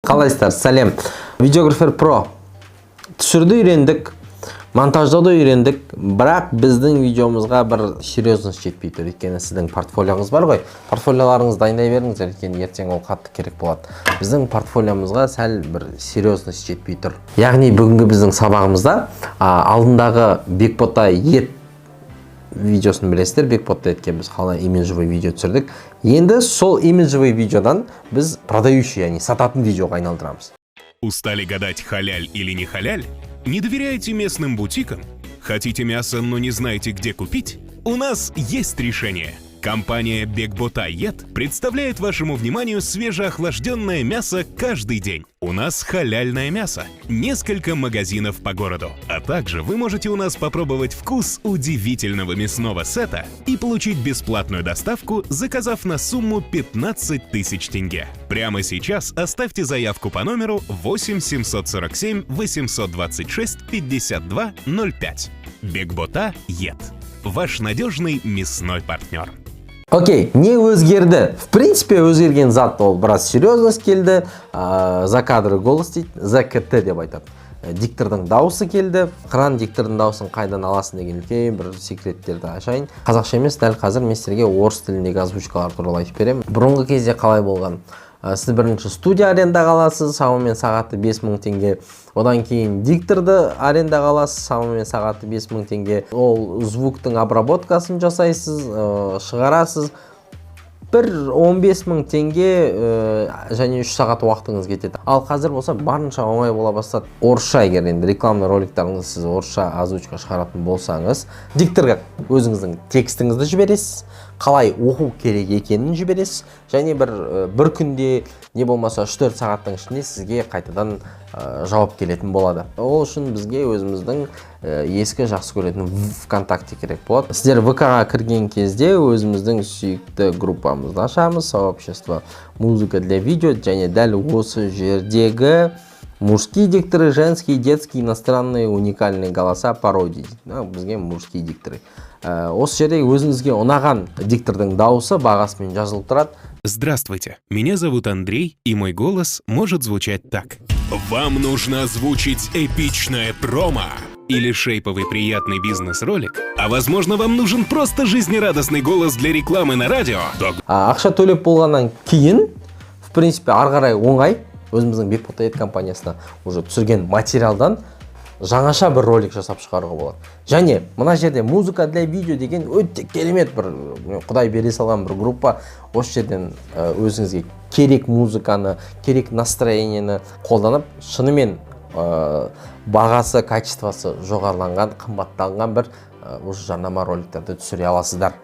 Қалайсыздар? Сәлем. Videographer Pro түсірді үйрендік, монтаждауды үйрендік, бірақ біздің видеомызға бір серьезность жетпей тұр. Өйткені сіздің портфолиоңыз бар ғой. Портфолиоларыңызды дайындай беріңіздер, өйткені ертең ол қатты керек болады. Біздің портфолиомызға сәл бір серьезность жетпей тұр. Яғни бүгінгі біздің сабағымызда алдындағы Бекбота ет видеосын білесіздер. Бекбота етке біз қалай имиджевый видео түсірдік. Енді сол имиджевый видеодан біз продающий, яғни сататын видеоға айналдырамыз. Устали гадать, халяль или не халяль? Не доверяете местным бутикам? Хотите мясо, но не знаете, где купить? У нас есть решение. Компания Бекбота Ет представляет вашему вниманию свежеохлажденное мясо каждый день. У нас халяльное мясо, несколько магазинов по городу. А также вы можете у нас попробовать вкус удивительного мясного сета и получить бесплатную доставку, заказав на сумму 15 тысяч тенге. Прямо сейчас оставьте заявку по номеру 8 747 826 52 05. Бекбота Ет. Ваш надежный мясной партнер. Окей, не өзгерді. В принципе, өзгерген зат ол біраз серьезность келді. За кадры голос дейді, ЗКТ деп айтады. Диктордың дауысы келді. Қыран диктордың дауысын қайдан аласың деген үлкен бір секреттерді ашайын. Қазақша емес, дәл қазір мен сіздерге орыс тіліндегі озвучкалар туралы айтып беремін. Бұрынғы кезде қалай болған? Сіз бірінші студия арендаға аласыз, шамамен сағаты 5000 теңге. Одан кейін дикторды арендаға аласыз, шамамен сағаты 5000 теңге. Ол звуктың обработкасын жасайсыз, шығарасыз. Бір 15000 теңге және 3 сағат уақытыңыз кетеді. Ал қазір болса барынша оңай бола бастады. Орысша, егер енді рекламный роликтарыңызды сіз орысша озвучка шығаратын болсаңыз, дикторға өзіңіздің текстіңізді жібересіз, қалай оқу керек екенін жібересіз, және бір күнде не болмаса 3-4 сағаттың ішінде сізге қайтадан жауап келетін болады. Ол үшін бізге өзіміздің ескі жақсы көретін ВКонтакте керек болады. Сіздер ВК-ға кірген кезде өзіміздің сүйікті группамызды ашамыз, сообщество музыка для видео, және дәл осы жердегі мужские дикторы, женские, детские, иностранные, уникальные голоса, пародии. Бізге мужские дикторы. Осы жерде өзіңізге ұнаған диктордың дауысы бағасымен жазылып тұрады. Здравствуйте, меня зовут Андрей, и мой голос может звучать так. Вам нужно озвучить эпичное промо или шейповый приятный бизнес-ролик, а возможно вам нужен просто жизнерадостный голос для рекламы на радио. Ақша төлеп болғаннан кейін, в принципе, ары қарай оңай, өзіміздің Бекбота ет компаниясына уже түсірген материалдан жаңаша бір ролик жасап шығаруға болады. Және мына жерде музыка для видео деген өте керемет бір құдай бере салған бір группа. Осы жерден өзіңізге керек музыканы, керек настроениені қолданып, шынымен бағасы, качествосы жоғарыланған, қымбатталған бір осы жарнама роликтерді түсіре аласыздар.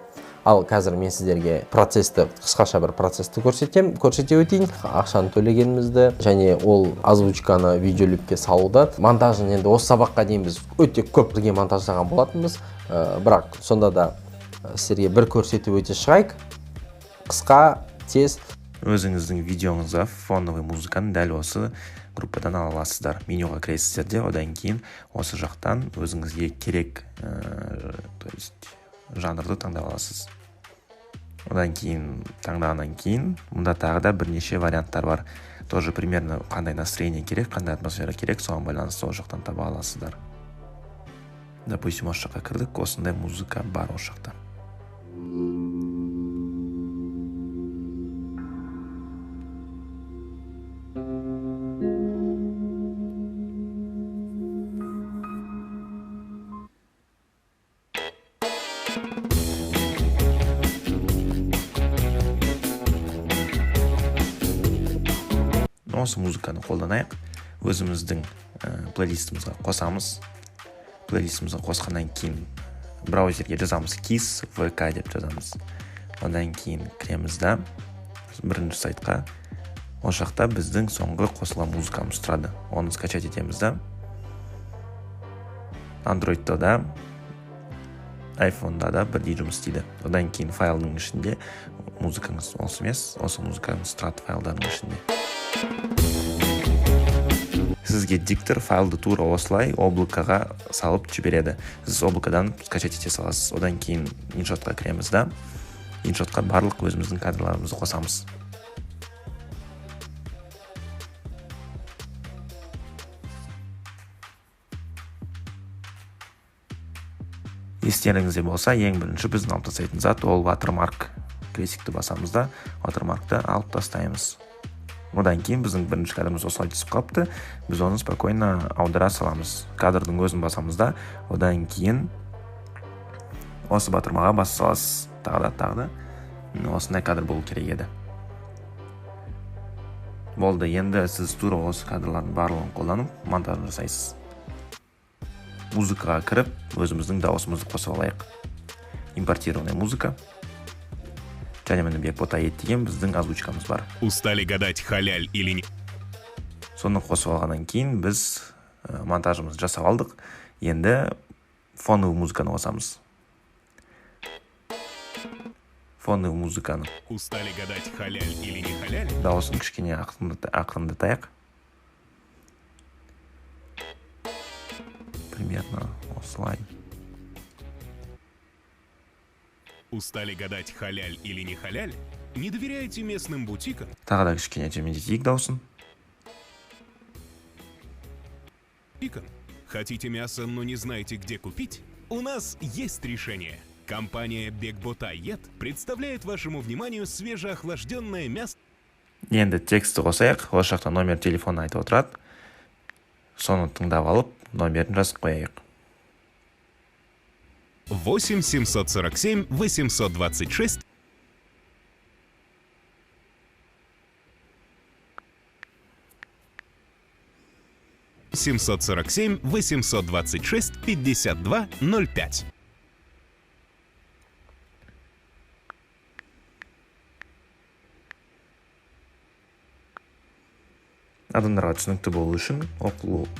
Ал қазір мен сіздерге қысқаша бір процессті көрсете өтейін. Ақшаны төлегенімізді және ол озвучканы видеолипке салуды. Монтажын енді осы сабаққа дейін біз өте көп бірге монтаждаған болатынбыз. Бірақ сонда да сіздерге бір көрсетіп өте шығайық. Қысқа, тез. Өзіңіздің видеоңызға фоновый музыканы дәл осы группадан ала аласыздар. Менюға кіресіздер де, одан кейін осы жақтан өзіңізге керек жанрды таңдап аласыз. Одан кейін таңдағаннан кейін мұнда тағы да бірнеше варианттар бар. Тоже примерно қандай настроение керек, қандай атмосфера керек, соған байланысты ол жақтан таба аласыздар. Допустим, осы жаққа кірдік, осындай музыка бар осы жақта. Осы музыканы қолданайық, өзіміздің плейлистімізге қосамыз. Плейлистімізге қосқаннан кейін браузерге жазамыз KISS VK деп жазамыз. Одан кейін кіреміз да бірінші сайтқа. Осы жақта біздің соңғы қосылған музыкамыз тұрады. Оны скачать етеміз да. Android'та да, iPhone'да да бірдей жұмыс істейді. Одан кейін файлдың ішінде музыкаңыз осы емес, осы музыкаңыз тұрады файлдардың ішінде. Сізге диктор файлды тура осылай облакаға салып жібереді. Сіз облакадан скачать ете саласыз. Одан кейін иншотқа кіреміз да. Иншотқа барлық өзіміздің кадрларымызды қосамыз. Естеріңізде болса, ең бірінші біздің алып тастайтын зат ол watermark. Крестикті басамыз да watermarkты алып тастаймыз. Одан кейін біздің бірінші кадрымыз осылай түсіп қалыпты. Біз оны спокойно аудара саламыз. Кадрдың өзін басамыз да, одан кейін осы батырмаға баса саласыз. Тағы да. Осындай кадр болу керек еді. Болды, енді сіз тура осы кадрлардың барлығын қолданып монтажын жасайсыз. Музыкаға кіріп, өзіміздің дауысымызды қосып алайық. Импортированная музыка. Және міне Бекбота ет деген біздің озвучкамыз бар. Устали гадать, халяль или не? Соны қосып алғаннан кейін біз монтажымызды жасап алдық. Енді фоновый музыканы қосамыз. Фоновый музыканы. Устали гадать, халяль или не халяль? Дауысын кішкене ақырындатайық. Примерно осылай. Устали гадать, халяль или не халяль? Не доверяете местным бутикам? Тағы да кішкене төмендетейік дауысын. Хотите мясо, но не знаете, где купить? У нас есть решение. Компания Бекбота ет представляет вашему вниманию свежеохлажденное мясо. Енді тексті қосайық. Осы жақта номер телефонын айтып отырады. Соны тыңдап алып, номерін жазып қояйық. 8 747 826 747 826 52 05. Адамдарға түсінікті болу үшін,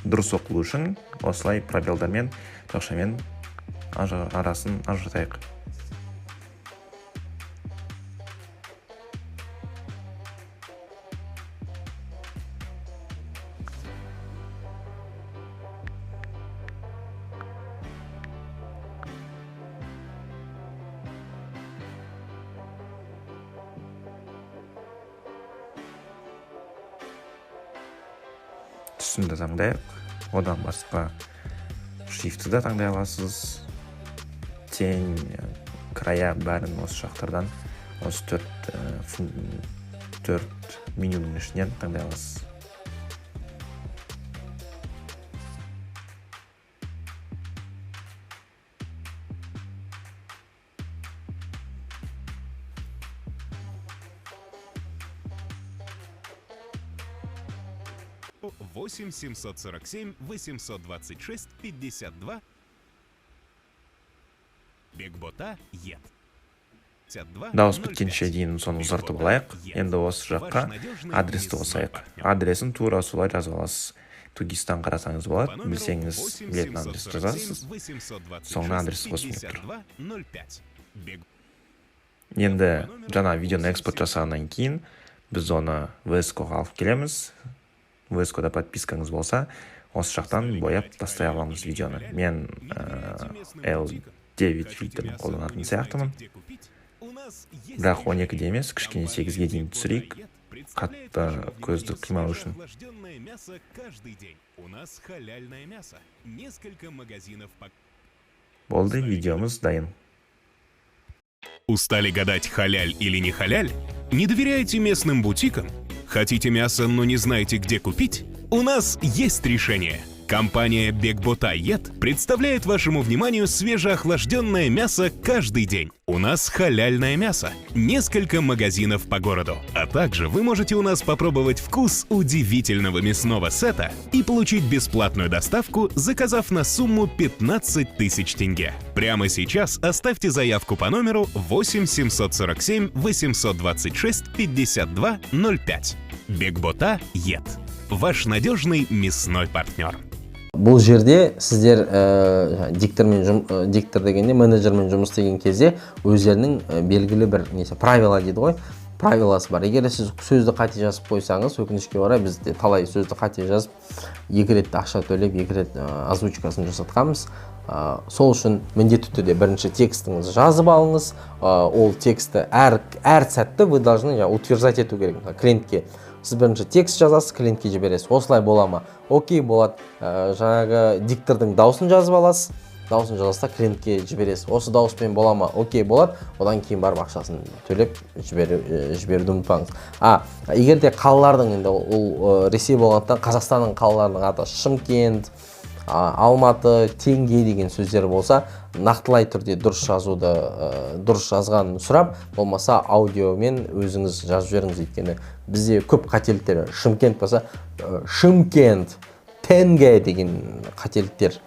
дұрыс оқылу үшін осылай пробелдармен, тақшамен арасын ажыратайық. Түсімді таңдайық. Одан басқа шрифті да таңдай аласыз. Тень, края бәрін осы жақтардан, осы төрт менюнің ішінен таңдай аласыз. Восемь 747 826 52. Бекбота ет. Дауыс біткенше дейін соны ұзартып алайық. Енді осы жаққа адресті қосайық. Адресін тура солай жазып аласыз. Тугистан қарасаңыз болады, білсеңіз білетін адрес жазасыз. Соңына адрес қосып тұр. Енді жаңа видеоны экспорт жасағаннан кейін біз оны VS-ға алып келеміз. VS-да подпискаңыз болса, осы жақтан бояп тастай аламыз видеоны. Мен L9 фильтрін қолданатын сияқтымын. Бірақ 12-де емес, кішкене 8-ге дейін түсірейік. Қатты көзді қимау үшін. Болды, видеомыз дайын. Устали гадать, халяль или не халяль? Не доверяете местным бутикам? Хотите мясо, но не знаете, где купить? У нас есть решение. Компания Бекбота ет представляет вашему вниманию свежеохлажденное мясо каждый день. У нас халяльное мясо. Несколько магазинов по городу. А также вы можете у нас попробовать вкус удивительного мясного сета и получить бесплатную доставку, заказав на сумму 15 тысяч тенге. Прямо сейчас оставьте заявку по номеру 8 747 826 52 05. Бекбота ет. Ваш надежный мясной партнер. Бұл жерде сіздер диктор дегенде менеджермен жұмыс істеген кезде өздерінің белгілі бір правила дейді ғой, правиласы бар. Егер сіз сөзді қате жазып қойсаңыз, өкінішке орай біз талай сөзді қате жазып, 2 рет ақша төлеп, 2 рет озвучкасын жасатқанбыз. Сол үшін міндетті түрде бірінші текстіңізді жазып алыңыз. Ол тексті әр сәтті вы должны утверждать ету керек клиентке. Сіз бірінші текст жазасыз, клиентке жібересіз. Осылай бола ма? Окей болады. Жаңағы диктордың дауысын жазып аласыз. дауысын жазасыз да клиентке жібересіз. Осы дауыспен бола ма? Окей, болады. Одан кейін барып ақшасын төлеп жіберуді ұмытпаңыз. Егер де қалалардың, енді ол Ресей болғандықтан Қазақстанның қалаларының аты Шымкент, Алматы, Теңге деген сөздер болса, нақтылай түрде дұрыс жазуды, дұрыс жазғанын сұрап, болмаса аудиомен өзіңіз жазып жіберіңіз. Өйткені бізде көп қателіктер. Шымкент болса, Шымкент, Теңге деген қателіктер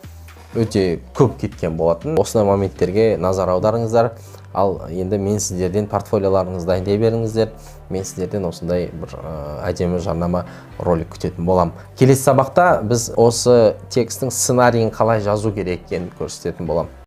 өте көп кеткен болатын. Осындай моменттерге назар аударыңыздар. Ал енді мен сіздерден портфолиоларыңызды дайындай беріңіздер. Мен сіздерден осындай бір әдемі жарнама ролик күтетін болам. Келесі сабақта біз осы текстің сценарийін қалай жазу керек екенін көрсететін болам.